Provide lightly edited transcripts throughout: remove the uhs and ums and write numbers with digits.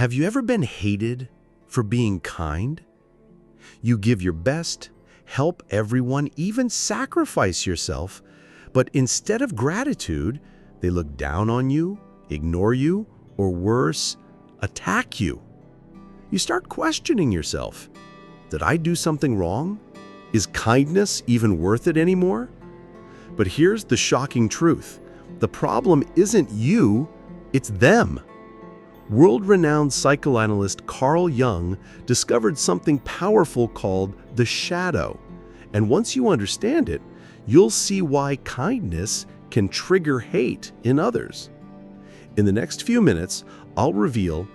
Have you ever been hated for being kind? You give your best, help everyone, even sacrifice yourself, but instead of gratitude, they look down on you, ignore you, or worse, attack you. You start questioning yourself. Did I do something wrong? Is kindness even worth it anymore? But here's the shocking truth. The problem isn't you, it's them. World-renowned psychoanalyst Carl Jung discovered something powerful called the shadow. And once you understand it, you'll see why kindness can trigger hate in others. In the next few minutes, I'll reveal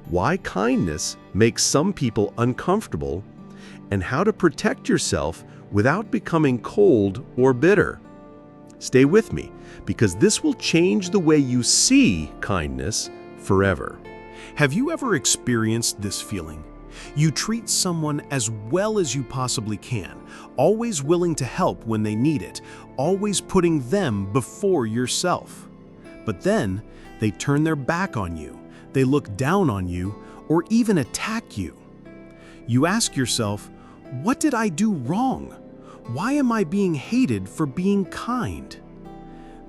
why kindness makes some people uncomfortable and how to protect yourself without becoming cold or bitter. Stay with me, because this will change the way you see kindness forever. Have you ever experienced this feeling? You treat someone as well as you possibly can, always willing to help when they need it, always putting them before yourself. But then, they turn their back on you, they look down on you, or even attack you. You ask yourself, what did I do wrong? Why am I being hated for being kind?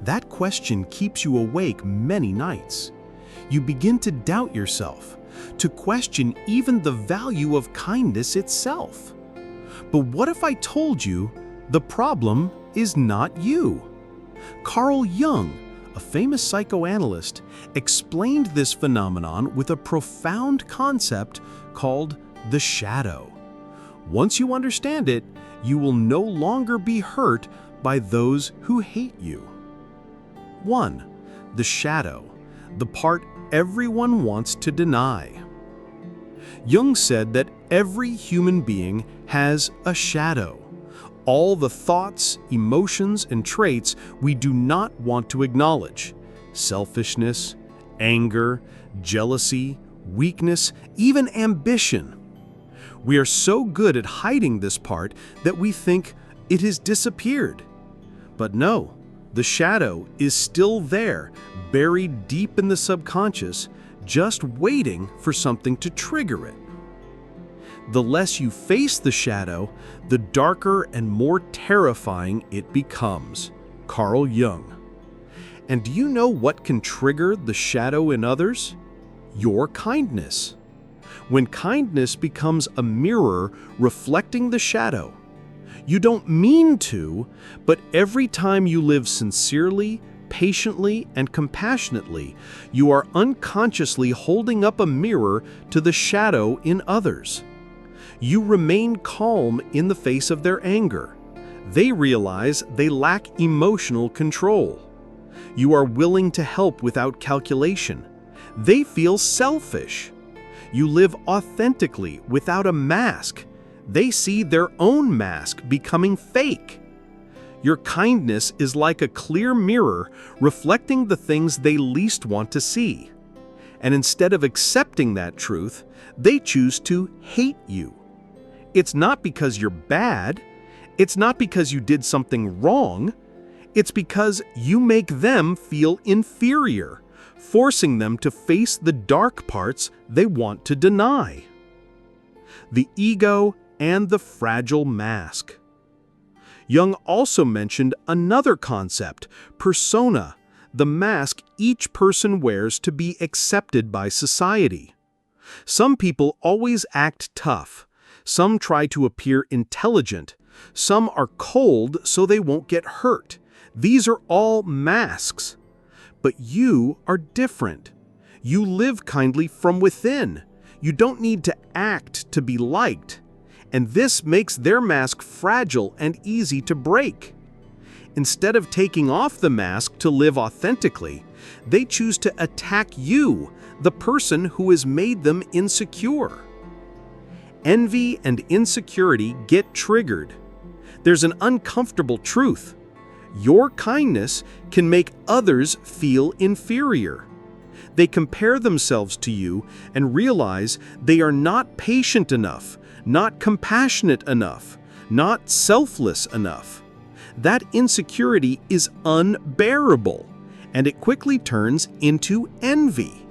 That question keeps you awake many nights. You begin to doubt yourself, to question even the value of kindness itself. But what if I told you the problem is not you? Carl Jung, a famous psychoanalyst, explained this phenomenon with a profound concept called the shadow. Once you understand it, you will no longer be hurt by those who hate you. 1. The shadow, the part everyone wants to deny. Jung said that every human being has a shadow, all the thoughts, emotions, and traits we do not want to acknowledge: selfishness, anger, jealousy, weakness, even ambition. We are so good at hiding this part that we think it has disappeared. But no, the shadow is still there, buried deep in the subconscious, just waiting for something to trigger it. The less you face the shadow, the darker and more terrifying it becomes. Carl Jung. And do you know what can trigger the shadow in others? Your kindness. When kindness becomes a mirror reflecting the shadow, you don't mean to, but every time you live sincerely, patiently, and compassionately, you are unconsciously holding up a mirror to the shadow in others. You remain calm in the face of their anger. They realize they lack emotional control. You are willing to help without calculation. They feel selfish. You live authentically without a mask. They see their own mask becoming fake. Your kindness is like a clear mirror reflecting the things they least want to see. And instead of accepting that truth, they choose to hate you. It's not because you're bad. It's not because you did something wrong. It's because you make them feel inferior, forcing them to face the dark parts they want to deny. The ego and the fragile mask. Jung also mentioned another concept, persona, the mask each person wears to be accepted by society. Some people always act tough. Some try to appear intelligent. Some are cold so they won't get hurt. These are all masks. But you are different. You live kindly from within. You don't need to act to be liked. And this makes their mask fragile and easy to break. Instead of taking off the mask to live authentically, they choose to attack you, the person who has made them insecure. Envy and insecurity get triggered. There's an uncomfortable truth. Your kindness can make others feel inferior. They compare themselves to you and realize they are not patient enough, not compassionate enough, not selfless enough. That insecurity is unbearable, and it quickly turns into envy.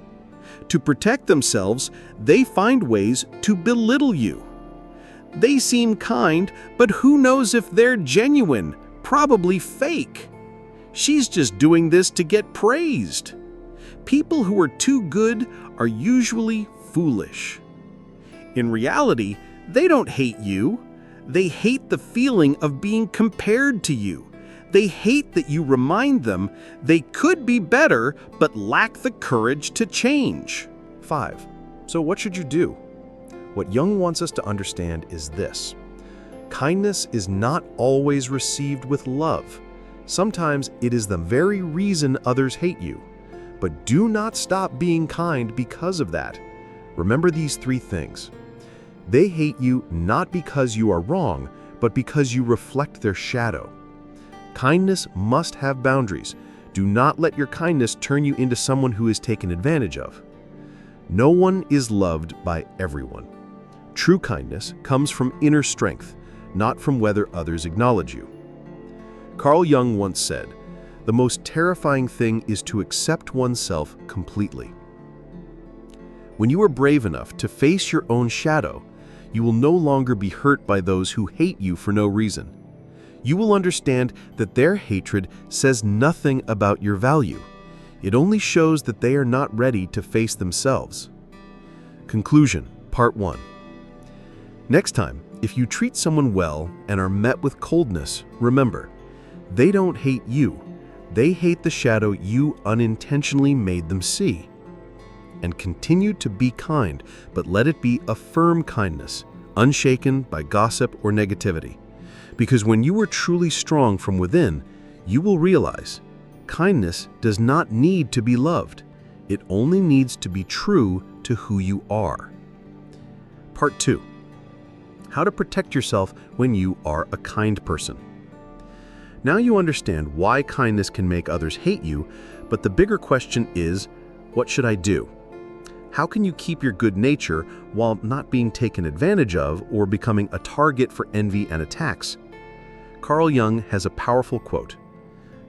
To protect themselves, they find ways to belittle you. They seem kind, but who knows if they're genuine? Probably fake. She's just doing this to get praised. People who are too good are usually foolish. In reality, they don't hate you. They hate the feeling of being compared to you. They hate that you remind them they could be better but lack the courage to change. 5. So what should you do? What Jung wants us to understand is this. Kindness is not always received with love. Sometimes it is the very reason others hate you. But do not stop being kind because of that. Remember these 3 things. They hate you not because you are wrong, but because you reflect their shadow. Kindness must have boundaries. Do not let your kindness turn you into someone who is taken advantage of. No one is loved by everyone. True kindness comes from inner strength, not from whether others acknowledge you. Carl Jung once said, "The most terrifying thing is to accept oneself completely." When you are brave enough to face your own shadow, you will no longer be hurt by those who hate you for no reason. You will understand that their hatred says nothing about your value. It only shows that they are not ready to face themselves. Conclusion, Part 1. Next time, if you treat someone well and are met with coldness, remember, they don't hate you. They hate the shadow you unintentionally made them see. And continue to be kind, but let it be a firm kindness, unshaken by gossip or negativity. Because when you are truly strong from within, you will realize kindness does not need to be loved. It only needs to be true to who you are. Part 2. How to protect yourself when you are a kind person. Now you understand why kindness can make others hate you, but the bigger question is, what should I do? How can you keep your good nature while not being taken advantage of or becoming a target for envy and attacks? Carl Jung has a powerful quote.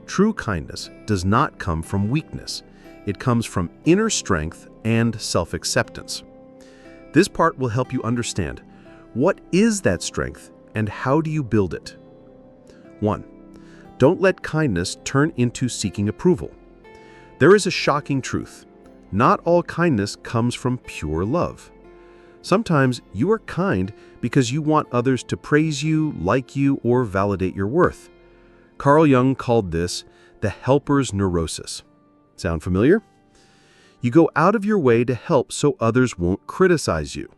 True kindness does not come from weakness. It comes from inner strength and self-acceptance. This part will help you understand what is that strength and how do you build it. 1. Don't let kindness turn into seeking approval. There is a shocking truth. Not all kindness comes from pure love. Sometimes you are kind because you want others to praise you, like you, or validate your worth. Carl Jung called this the helper's neurosis. Sound familiar? You go out of your way to help so others won't criticize you.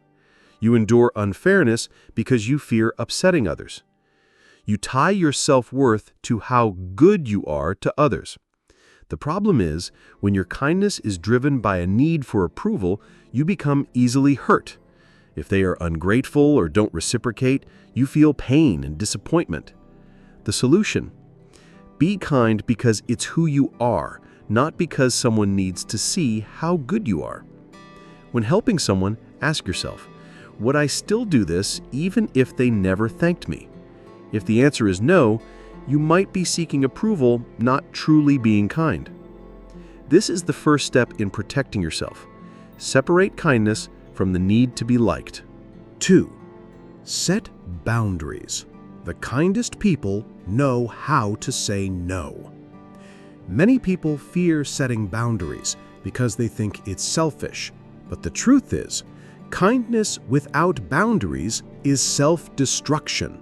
You endure unfairness because you fear upsetting others. You tie your self-worth to how good you are to others. The problem is, when your kindness is driven by a need for approval, you become easily hurt. If they are ungrateful or don't reciprocate, you feel pain and disappointment. The solution? Be kind because it's who you are, not because someone needs to see how good you are. When helping someone, ask yourself, would I still do this even if they never thanked me? If the answer is no, you might be seeking approval, not truly being kind. This is the first step in protecting yourself. Separate kindness from the need to be liked. 2. Set boundaries. The kindest people know how to say no. Many people fear setting boundaries because they think it's selfish. But the truth is, kindness without boundaries is self-destruction.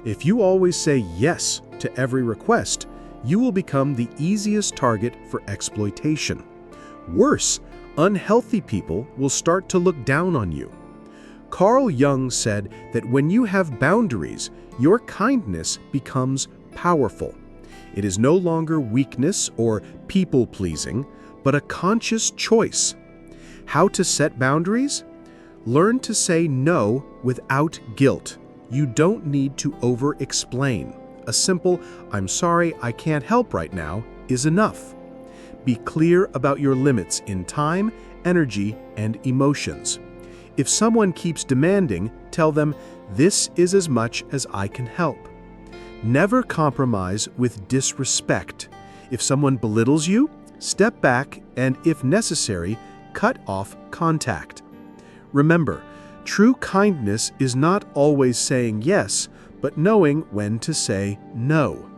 If you always say yes to every request, you will become the easiest target for exploitation. Worse, unhealthy people will start to look down on you. Carl Jung said that when you have boundaries, your kindness becomes powerful. It is no longer weakness or people-pleasing, but a conscious choice. How to set boundaries? Learn to say no without guilt. You don't need to over-explain. A simple, "I'm sorry, I can't help right now," is enough. Be clear about your limits in time, energy, and emotions. If someone keeps demanding, tell them, "This is as much as I can help." Never compromise with disrespect. If someone belittles you, step back and, if necessary, cut off contact. Remember, true kindness is not always saying yes, but knowing when to say no.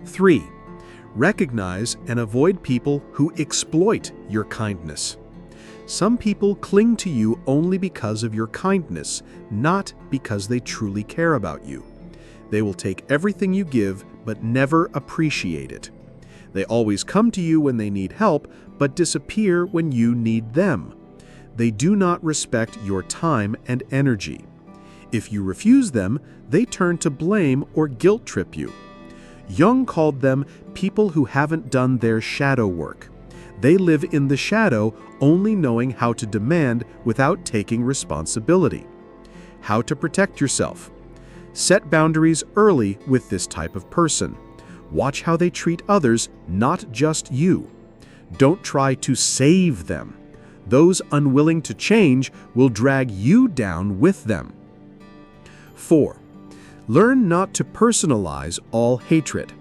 3. Recognize and avoid people who exploit your kindness. Some people cling to you only because of your kindness, not because they truly care about you. They will take everything you give, but never appreciate it. They always come to you when they need help, but disappear when you need them. They do not respect your time and energy. If you refuse them, they turn to blame or guilt trip you. Jung called them people who haven't done their shadow work. They live in the shadow, only knowing how to demand without taking responsibility. How to protect yourself. Set boundaries early with this type of person. Watch how they treat others, not just you. Don't try to save them. Those unwilling to change will drag you down with them. 4. Learn not to personalize all hatred.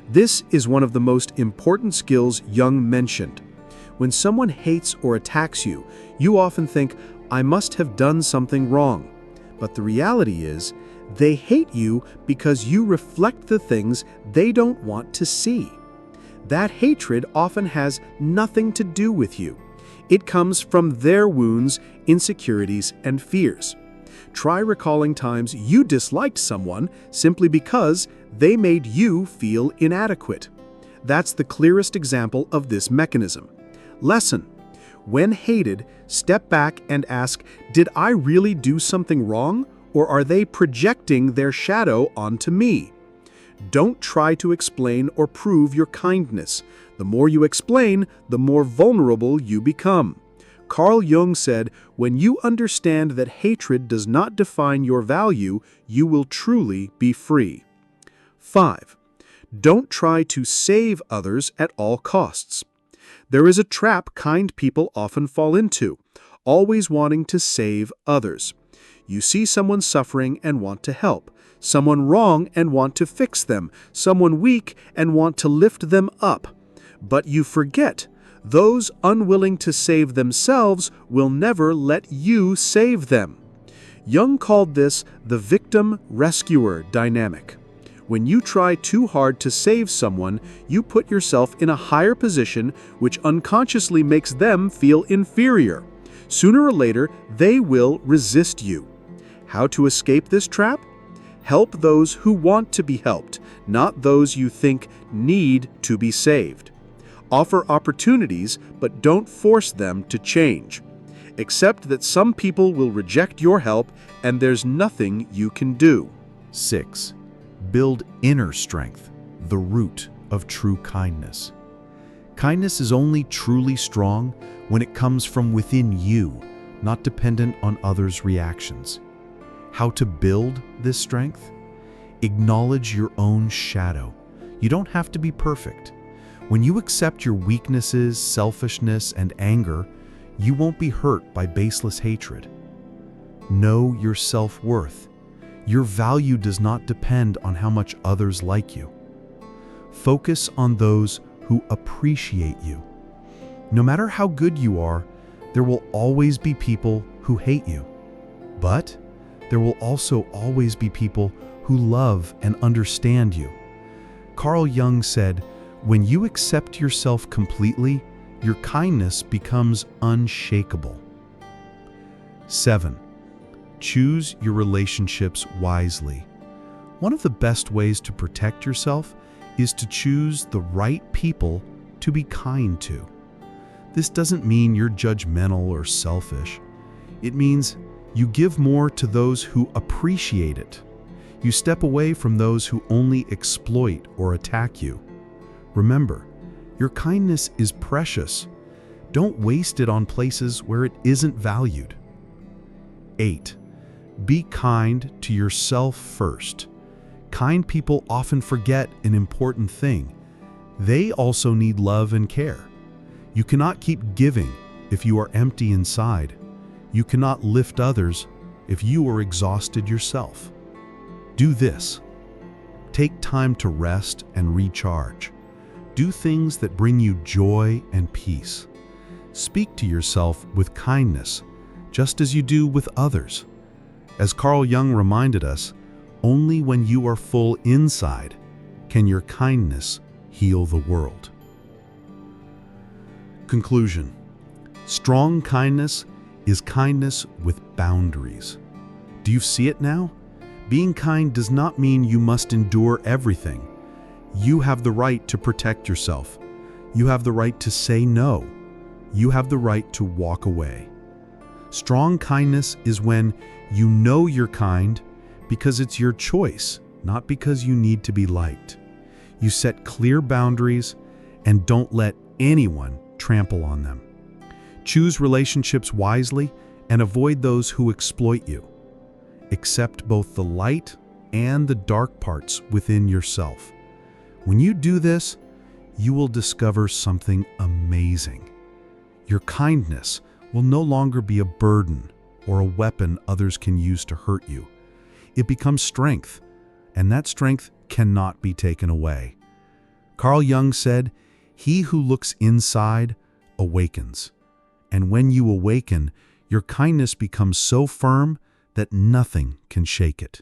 This is one of the most important skills Jung mentioned. When someone hates or attacks you, you often think, "I must have done something wrong." But the reality is, they hate you because you reflect the things they don't want to see. That hatred often has nothing to do with you. It comes from their wounds, insecurities, and fears. Try recalling times you disliked someone simply because they made you feel inadequate. That's the clearest example of this mechanism. Lesson: when hated, step back and ask, did I really do something wrong, or are they projecting their shadow onto me? Don't try to explain or prove your kindness. The more you explain, the more vulnerable you become. Carl Jung said, when you understand that hatred does not define your value, you will truly be free. 5. Don't try to save others at all costs. There is a trap kind people often fall into, always wanting to save others. You see someone suffering and want to help, someone wrong and want to fix them, someone weak and want to lift them up. But you forget, those unwilling to save themselves will never let you save them. Jung called this the victim-rescuer dynamic. When you try too hard to save someone, you put yourself in a higher position, which unconsciously makes them feel inferior. Sooner or later, they will resist you. How to escape this trap? Help those who want to be helped, not those you think need to be saved. Offer opportunities, but don't force them to change. Accept that some people will reject your help, and there's nothing you can do. 6. Build inner strength, the root of true kindness. Kindness is only truly strong when it comes from within you, not dependent on others' reactions. How to build this strength? Acknowledge your own shadow. You don't have to be perfect. When you accept your weaknesses, selfishness, and anger, you won't be hurt by baseless hatred. Know your self-worth. Your value does not depend on how much others like you. Focus on those who appreciate you. No matter how good you are, there will always be people who hate you. But there will also always be people who love and understand you. Carl Jung said, when you accept yourself completely, your kindness becomes unshakable. 7. Choose your relationships wisely. One of the best ways to protect yourself is to choose the right people to be kind to. This doesn't mean you're judgmental or selfish. It means you give more to those who appreciate it. You step away from those who only exploit or attack you. Remember, your kindness is precious. Don't waste it on places where it isn't valued. 8. Be kind to yourself first. Kind people often forget an important thing. They also need love and care. You cannot keep giving if you are empty inside. You cannot lift others if you are exhausted yourself. Do this. Take time to rest and recharge. Do things that bring you joy and peace. Speak to yourself with kindness, just as you do with others. As Carl Jung reminded us, only when you are full inside can your kindness heal the world. Conclusion: strong kindness is kindness with boundaries. Do you see it now? Being kind does not mean you must endure everything. You have the right to protect yourself. You have the right to say no. You have the right to walk away. Strong kindness is when you know you're kind because it's your choice, not because you need to be liked. You set clear boundaries and don't let anyone trample on them. Choose relationships wisely and avoid those who exploit you. Accept both the light and the dark parts within yourself. When you do this, you will discover something amazing. Your kindness will no longer be a burden or a weapon others can use to hurt you. It becomes strength, and that strength cannot be taken away. Carl Jung said, "He who looks inside awakens." And when you awaken, your kindness becomes so firm that nothing can shake it.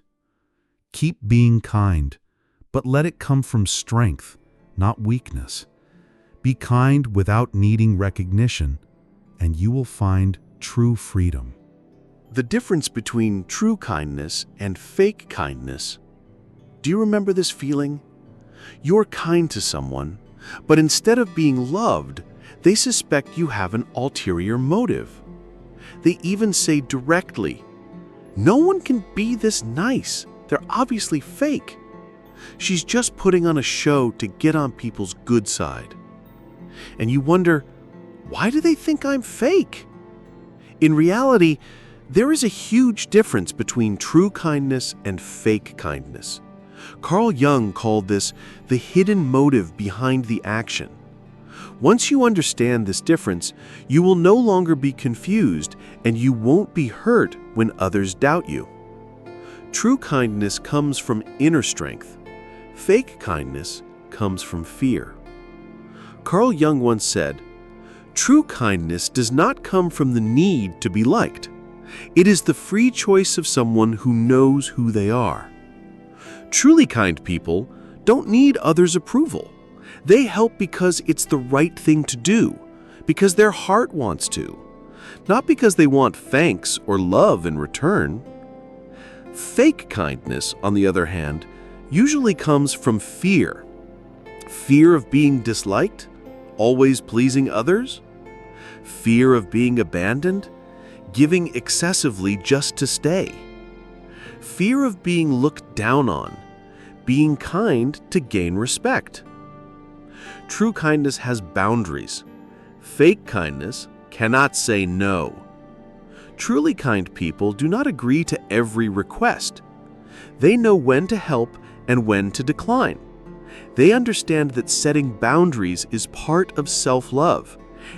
Keep being kind, but let it come from strength, not weakness. Be kind without needing recognition, and you will find true freedom. The difference between true kindness and fake kindness. Do you remember this feeling? You're kind to someone, but instead of being loved, they suspect you have an ulterior motive. They even say directly, "No one can be this nice. They're obviously fake. She's just putting on a show to get on people's good side." And you wonder, why do they think I'm fake? In reality, there is a huge difference between true kindness and fake kindness. Carl Jung called this the hidden motive behind the action. Once you understand this difference, you will no longer be confused and you won't be hurt when others doubt you. True kindness comes from inner strength. Fake kindness comes from fear. Carl Jung once said, "True kindness does not come from the need to be liked. It is the free choice of someone who knows who they are." Truly kind people don't need others' approval. They help because it's the right thing to do, because their heart wants to, not because they want thanks or love in return. Fake kindness, on the other hand, usually comes from fear. Fear of being disliked, always pleasing others. Fear of being abandoned, giving excessively just to stay. Fear of being looked down on, being kind to gain respect. True kindness has boundaries. Fake kindness cannot say no. Truly kind people do not agree to every request. They know when to help and when to decline. They understand that setting boundaries is part of self-love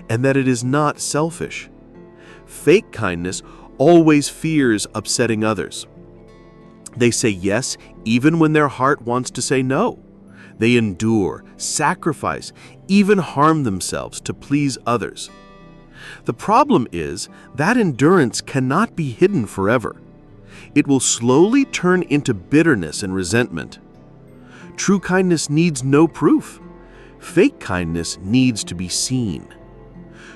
and that it is not selfish. Fake kindness always fears upsetting others. They say yes even when their heart wants to say no. They endure, sacrifice, even harm themselves to please others. The problem is that endurance cannot be hidden forever. It will slowly turn into bitterness and resentment. True kindness needs no proof. Fake kindness needs to be seen.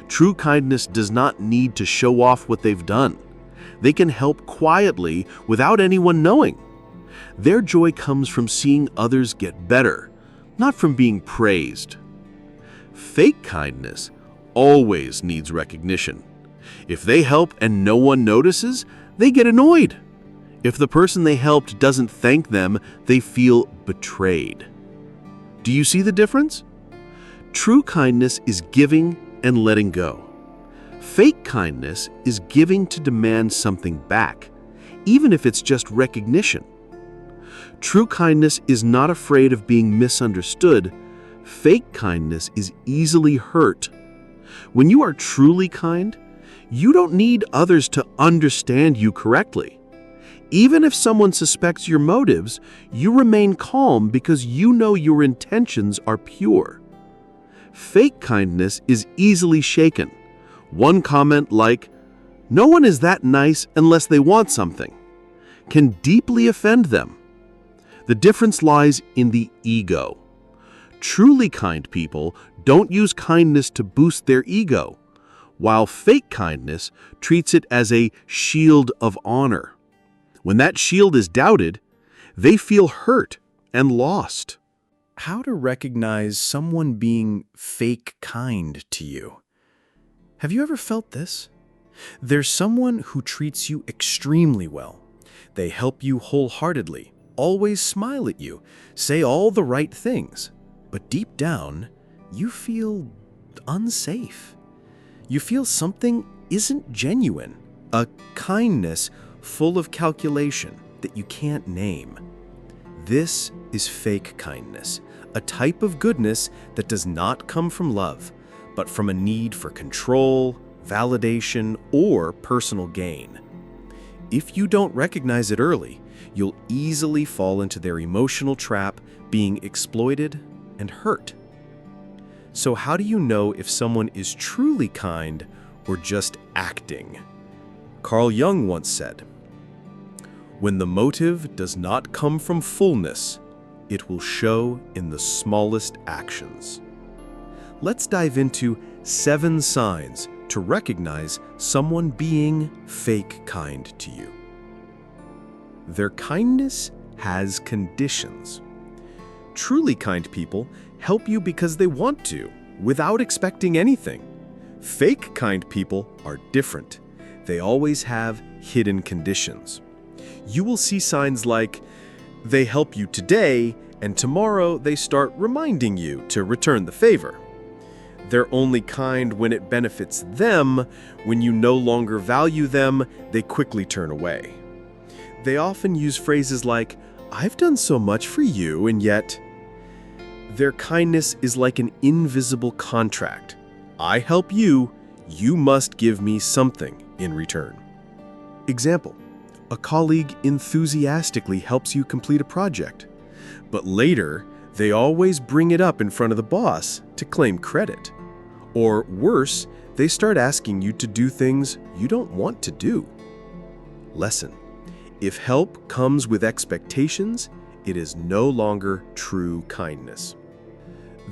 True kindness does not need to show off what they've done. They can help quietly without anyone knowing. Their joy comes from seeing others get better, not from being praised. Fake kindness always needs recognition. If they help and no one notices, they get annoyed. If the person they helped doesn't thank them, they feel betrayed. Do you see the difference? True kindness is giving and letting go. Fake kindness is giving to demand something back, even if it's just recognition. True kindness is not afraid of being misunderstood. Fake kindness is easily hurt. When you are truly kind, you don't need others to understand you correctly. Even if someone suspects your motives, you remain calm because you know your intentions are pure. Fake kindness is easily shaken, One comment like, "No one is that nice unless they want something," can deeply offend them. The difference lies in the ego. Truly kind people don't use kindness to boost their ego, while fake kindness treats it as a shield of honor. When that shield is doubted, they feel hurt and lost. How to recognize someone being fake kind to you? Have you ever felt this? There's someone who treats you extremely well. They help you wholeheartedly, always smile at you, say all the right things. But deep down, you feel unsafe. You feel something isn't genuine, a kindness full of calculation that you can't name. This is fake kindness, a type of goodness that does not come from love, but from a need for control, validation, or personal gain. If you don't recognize it early, you'll easily fall into their emotional trap, being exploited and hurt. So how do you know if someone is truly kind or just acting? Carl Jung once said, "When the motive does not come from fullness, it will show in the smallest actions." Let's dive into 7 signs to recognize someone being fake kind to you. Their kindness has conditions. Truly kind people help you because they want to, without expecting anything. Fake kind people are different. They always have hidden conditions. You will see signs like, they help you today, and tomorrow they start reminding you to return the favor. They're only kind when it benefits them. When you no longer value them, they quickly turn away. They often use phrases like, "I've done so much for you," and yet their kindness is like an invisible contract. I help you, you must give me something in return. Example, a colleague enthusiastically helps you complete a project, but later they always bring it up in front of the boss to claim credit. Or worse, they start asking you to do things you don't want to do. Lesson: if help comes with expectations, it is no longer true kindness.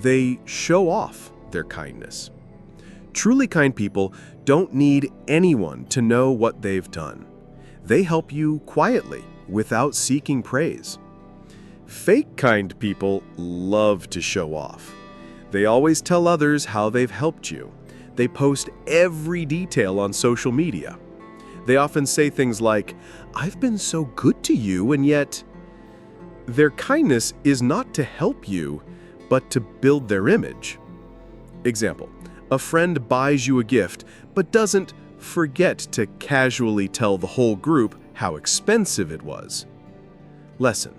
They show off their kindness. Truly kind people don't need anyone to know what they've done. They help you quietly, without seeking praise. Fake kind people love to show off. They always tell others how they've helped you. They post every detail on social media. They often say things like, "I've been so good to you," and yet their kindness is not to help you, but to build their image. Example, a friend buys you a gift, but doesn't forget to casually tell the whole group how expensive it was. Lesson: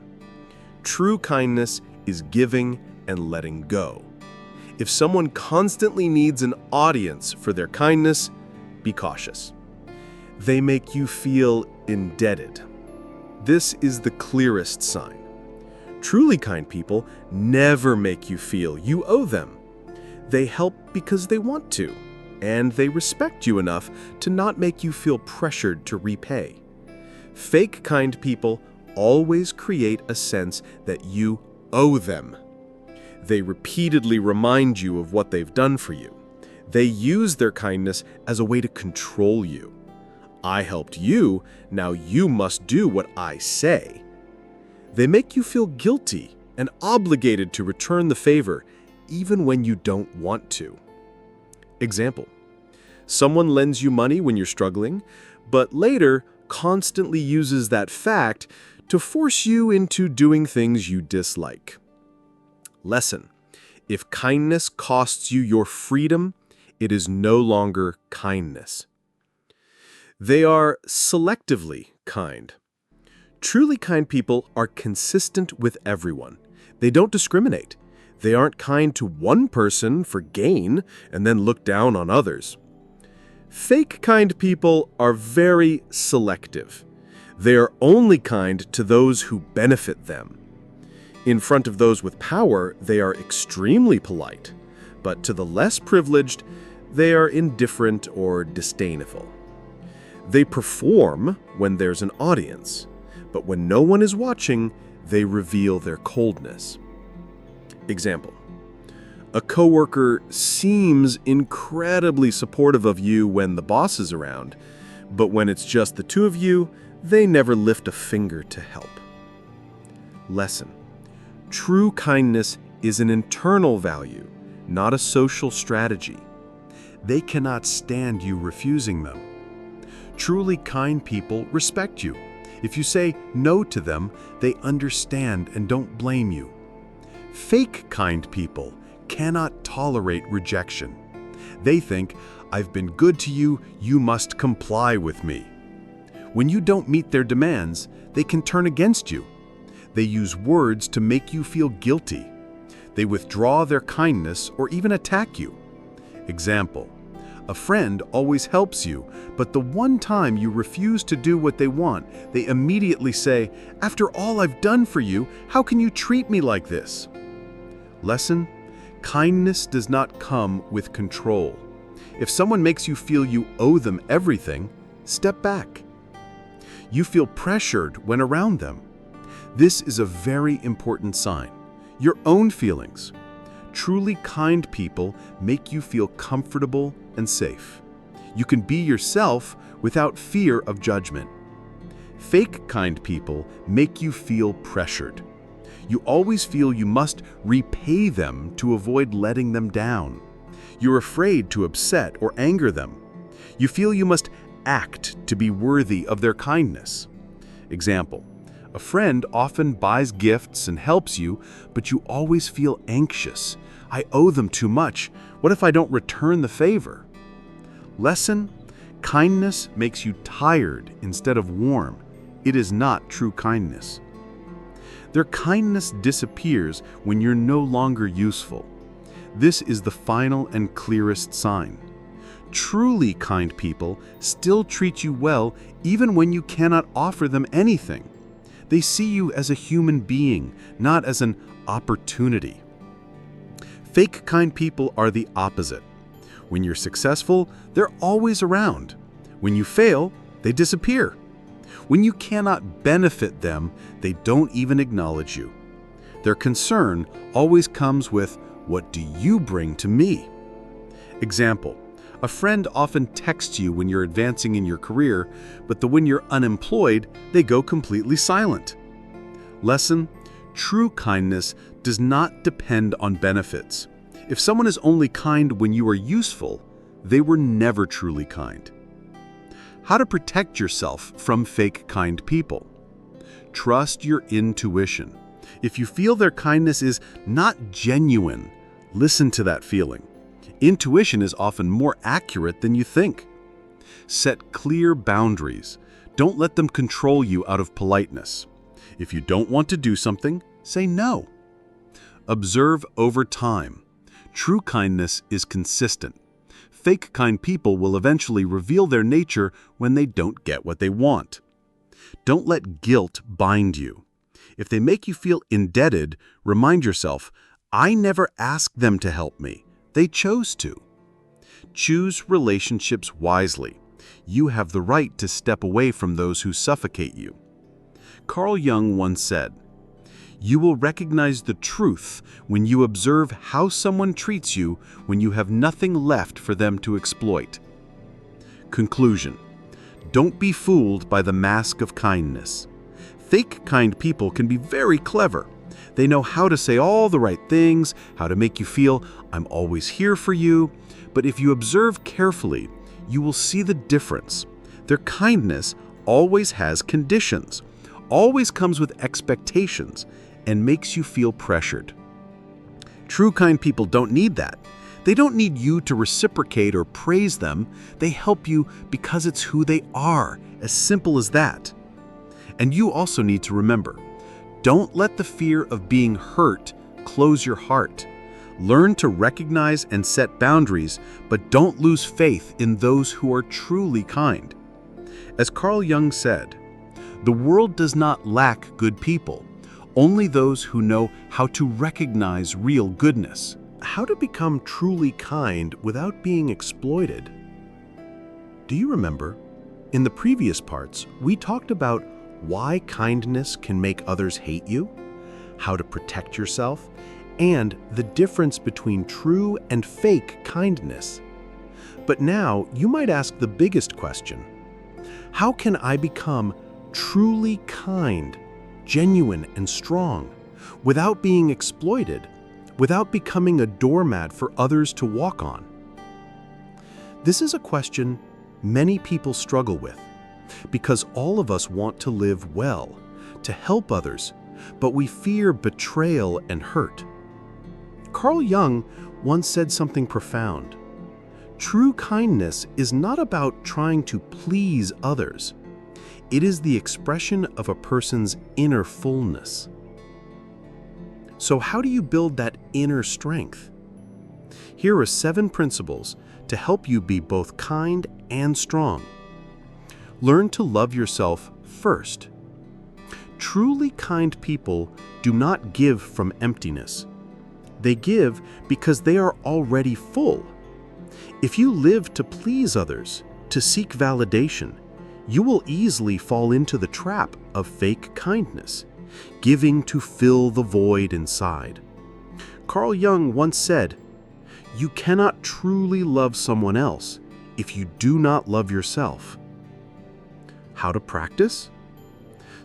true kindness is giving and letting go. If someone constantly needs an audience for their kindness, be cautious. They make you feel indebted. This is the clearest sign. Truly kind people never make you feel you owe them. They help because they want to, and they respect you enough to not make you feel pressured to repay. Fake kind people always create a sense that you owe them. They repeatedly remind you of what they've done for you. They use their kindness as a way to control you. I helped you, now you must do what I say. They make you feel guilty and obligated to return the favor, even when you don't want to. Example, someone lends you money when you're struggling, but later constantly uses that fact to force you into doing things you dislike. Lesson: if kindness costs you your freedom, it is no longer kindness. They are selectively kind. Truly kind people are consistent with everyone. They don't discriminate. They aren't kind to one person for gain and then look down on others. Fake kind people are very selective. They are only kind to those who benefit them. In front of those with power, they are extremely polite, but to the less privileged, They are indifferent or disdainful. They perform when there's an audience, but when no one is watching, they reveal their coldness. Example: a coworker seems incredibly supportive of you when the boss is around, but when it's just the two of you, they never lift a finger to help. Lesson: true kindness is an internal value, not a social strategy. They cannot stand you refusing them. Truly kind people respect you. If you say no to them, they understand and don't blame you. Fake kind people cannot tolerate rejection. They think, "I've been good to you, you must comply with me." When you don't meet their demands, they can turn against you. They use words to make you feel guilty. They withdraw their kindness or even attack you. Example: a friend always helps you, but the one time you refuse to do what they want, they immediately say, "After all I've done for you, how can you treat me like this?" Lesson: kindness does not come with control. If someone makes you feel you owe them everything, step back. You feel pressured when around them. This is a very important sign. Your own feelings. Truly kind people make you feel comfortable and safe. You can be yourself without fear of judgment. Fake kind people make you feel pressured. You always feel you must repay them to avoid letting them down. You're afraid to upset or anger them. You feel you must act to be worthy of their kindness. Example: a friend often buys gifts and helps you, but you always feel anxious. "I owe them too much. What if I don't return the favor?" Lesson: kindness makes you tired instead of warm. It is not true kindness. Their kindness disappears when you're no longer useful. This is the final and clearest sign. Truly kind people still treat you well even when you cannot offer them anything. They see you as a human being, not as an opportunity. Fake kind people are the opposite. When you're successful, they're always around. When you fail, they disappear. When you cannot benefit them, they don't even acknowledge you. Their concern always comes with, "What do you bring to me?" Example: a friend often texts you when you're advancing in your career, but when you're unemployed, they go completely silent. Lesson: true kindness does not depend on benefits. If someone is only kind when you are useful, they were never truly kind. How to protect yourself from fake kind people. Trust your intuition. If you feel their kindness is not genuine, listen to that feeling. Intuition is often more accurate than you think. Set clear boundaries. Don't let them control you out of politeness. If you don't want to do something, say no. Observe over time. True kindness is consistent. Fake kind people will eventually reveal their nature when they don't get what they want. Don't let guilt bind you. If they make you feel indebted, remind yourself, "I never asked them to help me. They chose to." Choose relationships wisely. You have the right to step away from those who suffocate you. Carl Jung once said, "You will recognize the truth when you observe how someone treats you when you have nothing left for them to exploit." Conclusion: don't be fooled by the mask of kindness. Fake kind people can be very clever. They know how to say all the right things, how to make you feel, "I'm always here for you." But if you observe carefully, you will see the difference. Their kindness always has conditions, always comes with expectations, and makes you feel pressured. True kind people don't need that. They don't need you to reciprocate or praise them. They help you because it's who they are, as simple as that. And you also need to remember, don't let the fear of being hurt close your heart. Learn to recognize and set boundaries, but don't lose faith in those who are truly kind. As Carl Jung said, "The world does not lack good people, only those who know how to recognize real goodness." how to become truly kind without being exploited. Do you remember? In the previous parts, we talked about why kindness can make others hate you, how to protect yourself, and the difference between true and fake kindness. But now you might ask the biggest question: how can I become truly kind, genuine, and strong without being exploited, without becoming a doormat for others to walk on? This is a question many people struggle with, because all of us want to live well, to help others, but we fear betrayal and hurt. Carl Jung once said something profound. True kindness is not about trying to please others. It is the expression of a person's inner fullness. So how do you build that inner strength? Here are 7 principles to help you be both kind and strong. Learn to love yourself first. Truly kind people do not give from emptiness. They give because they are already full. If you live to please others, to seek validation, you will easily fall into the trap of fake kindness, giving to fill the void inside. Carl Jung once said, "You cannot truly love someone else if you do not love yourself." How to practice?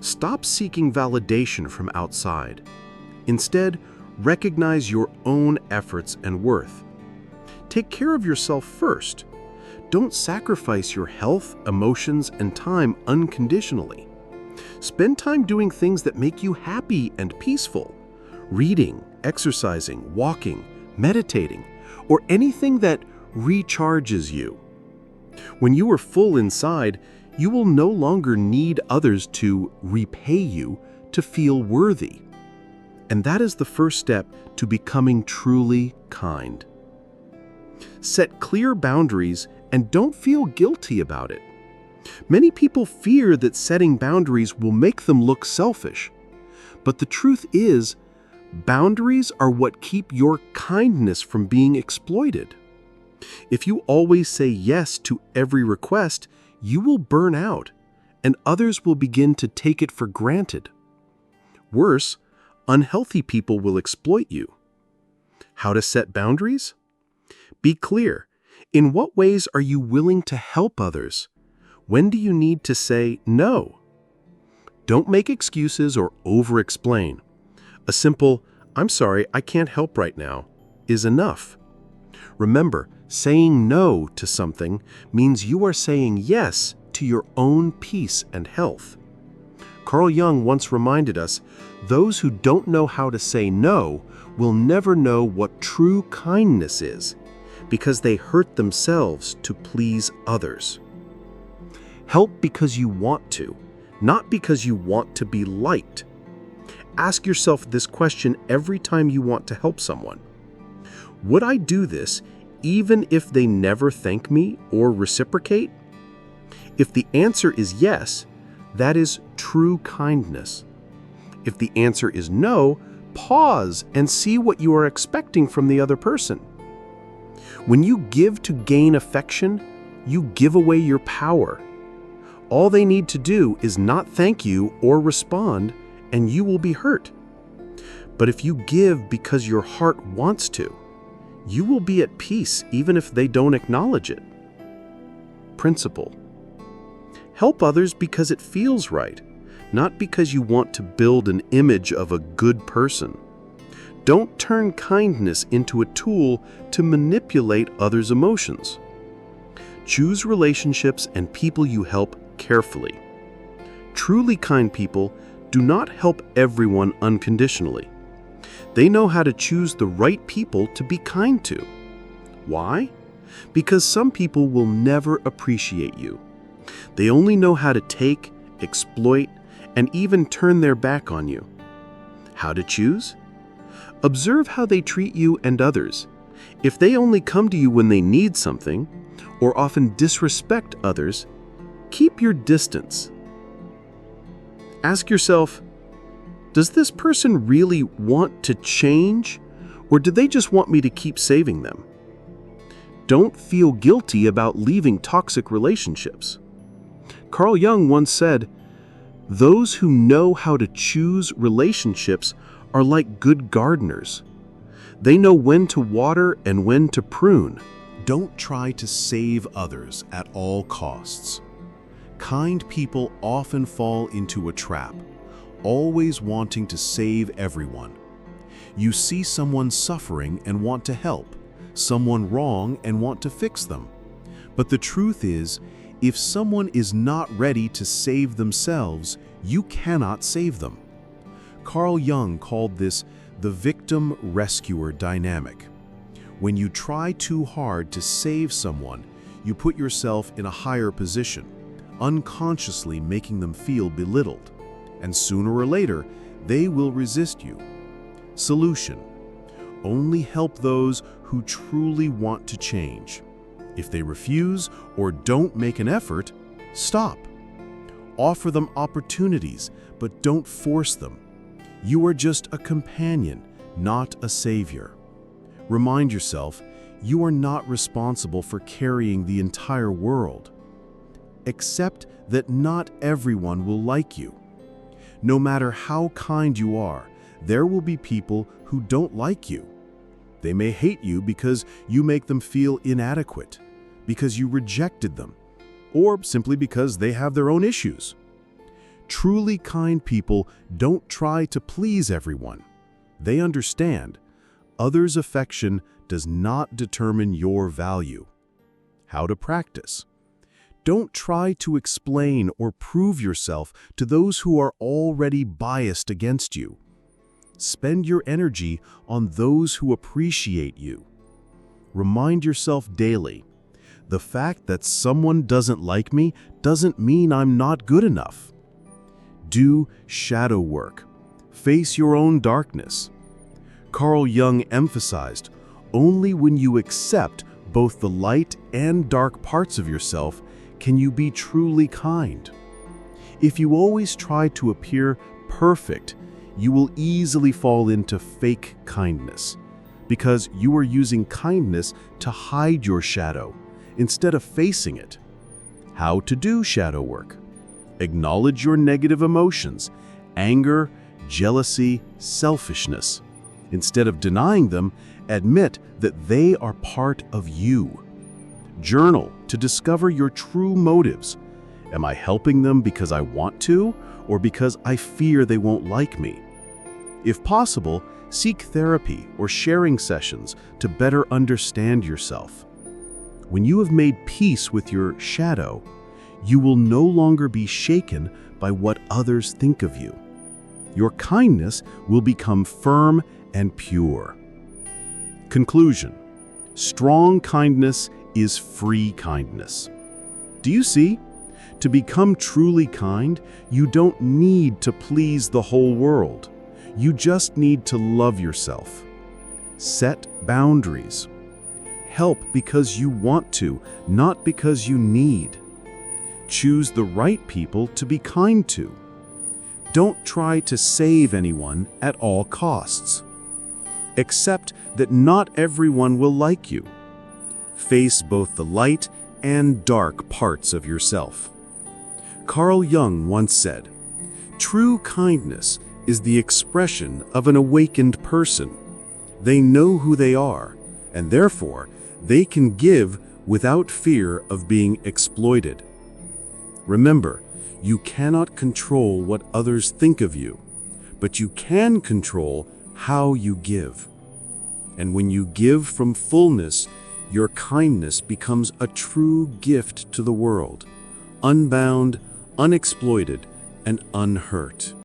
Stop seeking validation from outside. Instead, recognize your own efforts and worth. Take care of yourself first. Don't sacrifice your health, emotions, and time unconditionally. Spend time doing things that make you happy and peaceful. Reading, exercising, walking, meditating, or anything that recharges you. When you are full inside, you will no longer need others to repay you to feel worthy. And that is the first step to becoming truly kind. Set clear boundaries and don't feel guilty about it. Many people fear that setting boundaries will make them look selfish. But the truth is, boundaries are what keep your kindness from being exploited. If you always say yes to every request, you will burn out, and others will begin to take it for granted. Worse, unhealthy people will exploit you. How to set boundaries? Be clear. In what ways are you willing to help others? When do you need to say no? Don't make excuses or over-explain. A simple, "I'm sorry, I can't help right now," is enough. Remember, saying no to something means you are saying yes to your own peace and health. Carl Jung once reminded us, those who don't know how to say no will never know what true kindness is, because they hurt themselves to please others. Help because you want to, not because you want to be liked. Ask yourself this question every time you want to help someone. Would I do this even if they never thank me or reciprocate? If the answer is yes, that is true kindness. If the answer is no, pause and see what you are expecting from the other person. When you give to gain affection, you give away your power. All they need to do is not thank you or respond, and you will be hurt. But if you give because your heart wants to, you will be at peace even if they don't acknowledge it. Principle. Help others because it feels right, not because you want to build an image of a good person. Don't turn kindness into a tool to manipulate others' emotions. Choose relationships and people you help carefully. Truly kind people do not help everyone unconditionally. They know how to choose the right people to be kind to. Why? Because some people will never appreciate you. They only know how to take, exploit, and even turn their back on you. How to choose? Observe how they treat you and others. If they only come to you when they need something, or often disrespect others, keep your distance. Ask yourself, does this person really want to change, Or did they just want me to keep saving them? Don't feel guilty about leaving toxic relationships. Carl Jung once said, "Those who know how to choose relationships are like good gardeners. They know when to water and when to prune." Don't try to save others at all costs. Kind people often fall into a trap, always wanting to save everyone. You see someone suffering and want to help, someone wrong and want to fix them. But the truth is, if someone is not ready to save themselves, you cannot save them. Carl Jung called this the victim-rescuer dynamic. When you try too hard to save someone, you put yourself in a higher position, unconsciously making them feel belittled. And sooner or later, they will resist you. Solution: only help those who truly want to change. If they refuse or don't make an effort, stop. Offer them opportunities, but don't force them. You are just a companion, not a savior. Remind yourself, you are not responsible for carrying the entire world. Accept that not everyone will like you. No matter how kind you are, there will be people who don't like you. They may hate you because you make them feel inadequate, because you rejected them, or simply because they have their own issues. Truly kind people don't try to please everyone. They understand others' affection does not determine your value. How to practice: don't try to explain or prove yourself to those who are already biased against you. Spend your energy on those who appreciate you. Remind yourself daily, the fact that someone doesn't like me doesn't mean I'm not good enough. Do shadow work. Face your own darkness. Carl Jung emphasized, only when you accept both the light and dark parts of yourself can you be truly kind. If you always try to appear perfect, you will easily fall into fake kindness, because you are using kindness to hide your shadow instead of facing it. How to do shadow work: acknowledge your negative emotions, anger, jealousy, selfishness. Instead of denying them, admit that they are part of you. Journal to discover your true motives. Am I helping them because I want to, or because I fear they won't like me? If possible, seek therapy or sharing sessions to better understand yourself. When you have made peace with your shadow, you will no longer be shaken by what others think of you. Your kindness will become firm and pure. Conclusion: strong kindness is free kindness. Do you see? To become truly kind, you don't need to please the whole world. You just need to love yourself. Set boundaries. Help because you want to, not because you need. Choose the right people to be kind to. Don't try to save anyone at all costs. Accept that not everyone will like you. Face both the light and dark parts of yourself. Carl Jung once said, "True kindness is the expression of an awakened person. They know who they are, and therefore they can give without fear of being exploited." Remember, you cannot control what others think of you, but you can control how you give. And when you give from fullness, your kindness becomes a true gift to the world, unbound, unexploited, and unhurt.